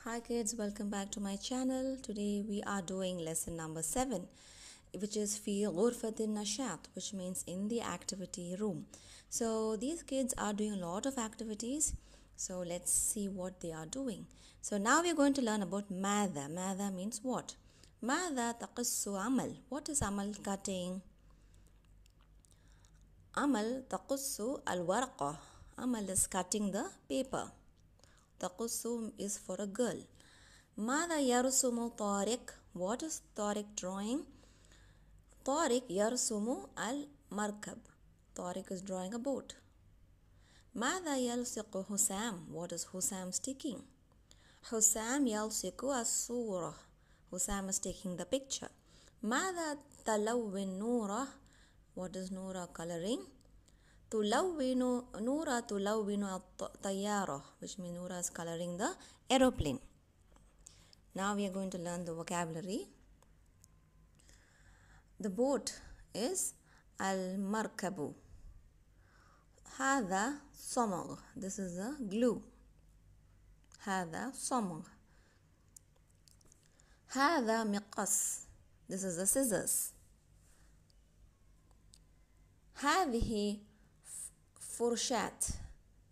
Hi kids, welcome back to my channel. Today we are doing lesson number 7, which is في غرفة النشاط, which means in the activity room. So these kids are doing a lot of activities. So let's see what they are doing. So now we are going to learn about ماذا. ماذا means what? ماذا تقص عمل. What is عمل cutting? عمل تقص الورقة. عمل is cutting the paper. تقص is for a girl. ماذا يرسم طارق? What is طارق drawing? طارق يرسم المركب. طارق is drawing a boat. ماذا يلصق حسام? What is حسام sticking? حسام يلصق الصورة. حسام is taking the picture. ماذا تلون نورة? What is نورة coloring? تلون نورة تلون الطيارة, which means نورة is coloring the aeroplane. Now we are going to learn the vocabulary. The boat is المركب. هذا صمغ. This is a glue. هذا صمغ. هذا مقص. This is a scissors. هذه فرشاة.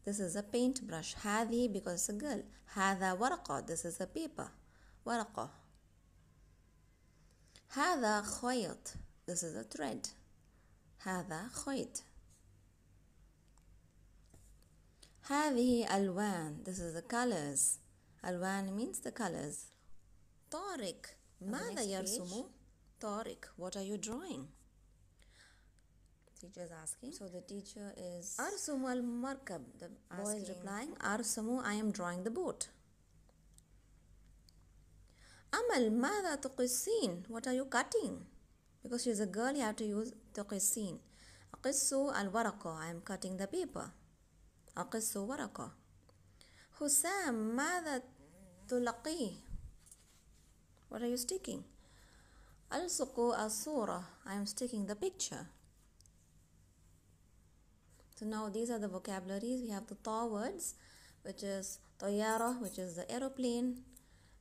This is a paintbrush. هذه because it's a girl. هذا ورقة. This is a paper. ورقة. هذا خيط. This is a thread. هذا خيط. هذه ألوان. This is the colors. ألوان means the colors. طارق. ماذا يرسم؟ طارق, what are you drawing? Teacher is asking. So the teacher is أرسم المركب. The boy is replying أرسم, I am drawing the boat. أمل ماذا تقصين? What are you cutting? Because she is a girl, you have to use تقصين. أقص الورقة, I am cutting the paper. أقص ورقة. حسام ماذا تلقيه? What are you sticking? ألصق الصورة, I am sticking the picture. So now these are the vocabularies. We have the ta words, which is طيارة, which is the aeroplane,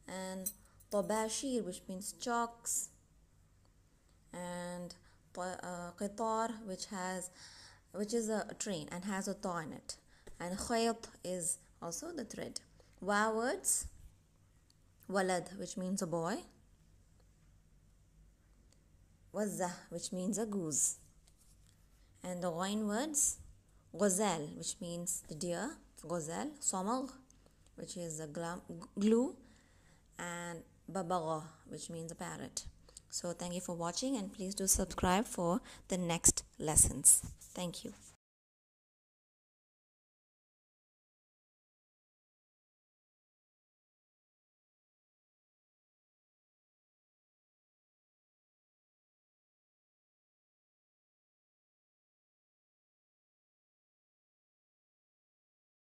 and طباشير, which means chalks, and قطار, which is a train and has a ta in it, and خيط is also the thread. Wa words, ولد, which means a boy, وزة, which means a goose, and the غين words, غزال, which means the deer, غزال, صمغ, which is the glue, and ببغاء, which means a parrot. So thank you for watching, and please do subscribe for the next lessons. Thank you.